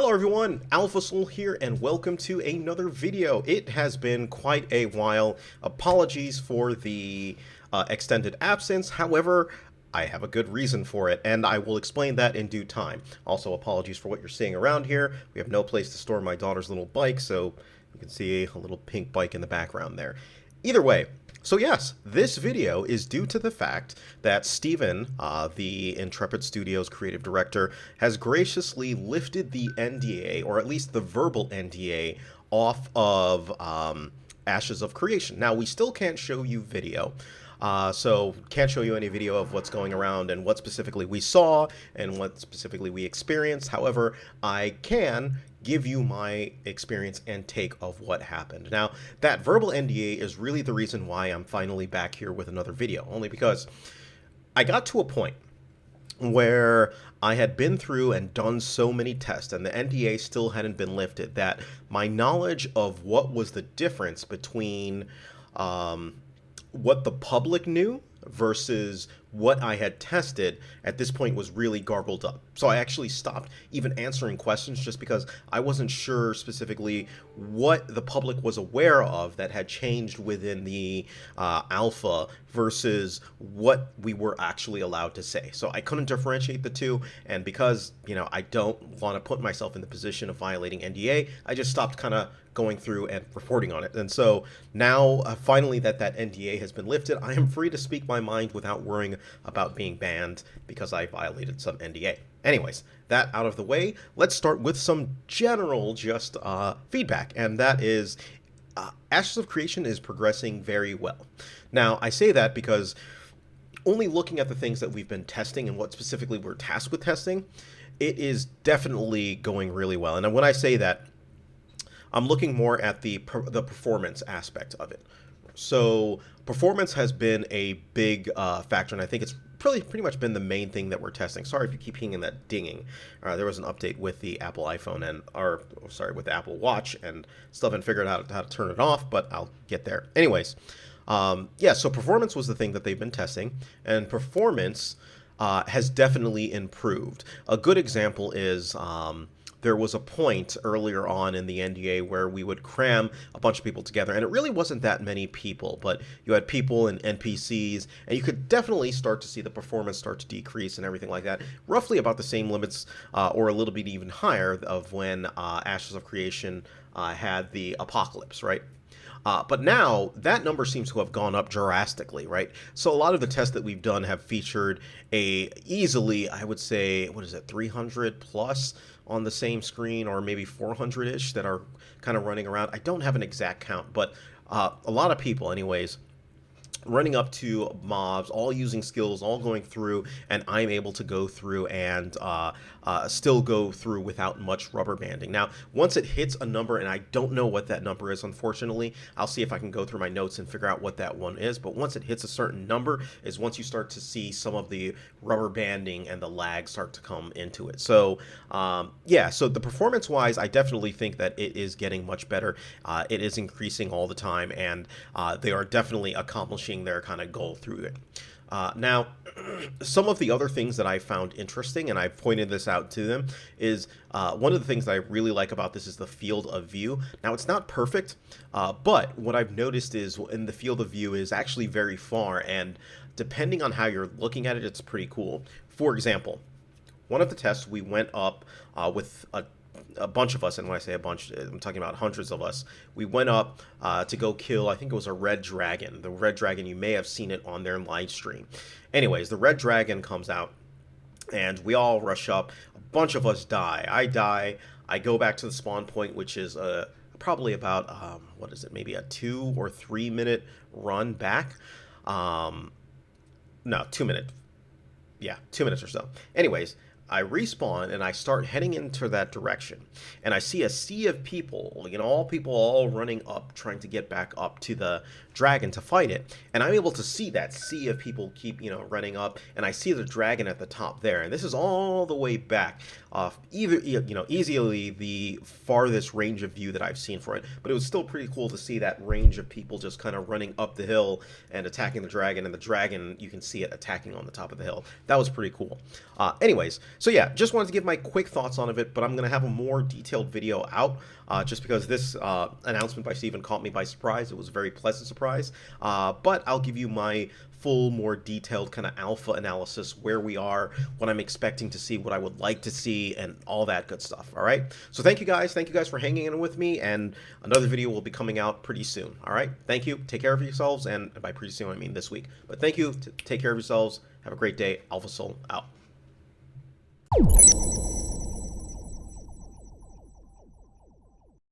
Hello everyone, Alpha Soul here and welcome to another video. It has been quite a while. Apologies for the extended absence. However, I have a good reason for it and I will explain that in due time. Also, apologies for what you're seeing around here. We have no place to store my daughter's little bike, so you can see a little pink bike in the background there. Either way, so yes, this video is due to the fact that Steven, the Intrepid Studios creative director, has graciously lifted the NDA, or at least the verbal NDA, off of Ashes of Creation. Now, we still can't show you video, so can't show you any video of what's going around and what specifically we saw and what specifically we experienced. However, I can give you my experience and take of what happened. Now, that verbal NDA is really the reason why I'm finally back here with another video, only because I got to a point where I had been through and done so many tests and the NDA still hadn't been lifted that my knowledge of what was the difference between what the public knew versus what I had tested at this point was really garbled up. So I actually stopped even answering questions just because I wasn't sure specifically what the public was aware of that had changed within the alpha versus what we were actually allowed to say. So I couldn't differentiate the two, and because, you know, I don't want to put myself in the position of violating NDA, I just stopped kind of going through and reporting on it. And so now, finally, that NDA has been lifted, I am free to speak my mind without worrying about being banned because I violated some NDA. Anyways, that out of the way, let's start with some general just feedback, and that is Ashes of Creation is progressing very well. Now, I say that because only looking at the things that we've been testing and what specifically we're tasked with testing, it is definitely going really well. And when I say that, I'm looking more at the performance aspect of it. So performance has been a big factor, and I think it's pretty much been the main thing that we're testing. Sorry if you keep hearing that dinging. There was an update with the Apple iPhone with the Apple Watch, and still haven't figured out how to turn it off, but I'll get there. Anyways, yeah, so performance was the thing that they've been testing, and performance has definitely improved. A good example is there was a point earlier on in the NDA where we would cram a bunch of people together, and it really wasn't that many people, but you had people and NPCs, and you could definitely start to see the performance start to decrease and everything like that, roughly about the same limits or a little bit even higher of when Ashes of Creation had the apocalypse, right? But now that number seems to have gone up drastically, right? So a lot of the tests that we've done have featured easily, I would say, 300 plus on the same screen, or maybe 400-ish that are kind of running around. I don't have an exact count, but a lot of people anyways running up to mobs, all using skills, all going through, and I'm able to go through and still go through without much rubber banding. Now, once it hits a number, and I don't know what that number is, unfortunately, I'll see if I can go through my notes and figure out what that one is, but once it hits a certain number is once you start to see some of the rubber banding and the lag start to come into it. So, yeah, so the performance-wise, I definitely think that it is getting much better. It is increasing all the time, and they are definitely accomplishing their kind of goal through it. Now, some of the other things that I found interesting, and I pointed this out to them, is one of the things that I really like about this is the field of view. Now, it's not perfect, but what I've noticed is in the field of view is actually very far, and depending on how you're looking at it, it's pretty cool. For example, one of the tests we went up with a bunch of us, and when I say a bunch, I'm talking about hundreds of us. We went up to go kill, I think it was a red dragon. The red dragon, you may have seen it on their live stream. Anyways, the red dragon comes out, and we all rush up. A bunch of us die. I die. I go back to the spawn point, which is probably about, maybe a 2 or 3 minute run back. No, 2 minutes. Yeah, 2 minutes or so. Anyways, I respawn and I start heading into that direction, and I see a sea of people, all running up, trying to get back up to the dragon to fight it. And I'm able to see that sea of people keep, running up, and I see the dragon at the top there. And this is all the way back, easily the farthest range of view that I've seen for it. But it was still pretty cool to see that range of people just kind of running up the hill and attacking the dragon, and the dragon, you can see it attacking on the top of the hill. That was pretty cool. Anyways, so yeah, just wanted to give my quick thoughts on it, but I'm going to have a more detailed video out just because this announcement by Steven caught me by surprise. It was a very pleasant surprise, but I'll give you my full, more detailed kind of alpha analysis, where we are, what I'm expecting to see, what I would like to see, and all that good stuff. All right, so thank you guys for hanging in with me, and another video will be coming out pretty soon. All right, thank you, take care of yourselves, and by pretty soon I mean this week, but thank you, take care of yourselves, have a great day. Alpha Soul out.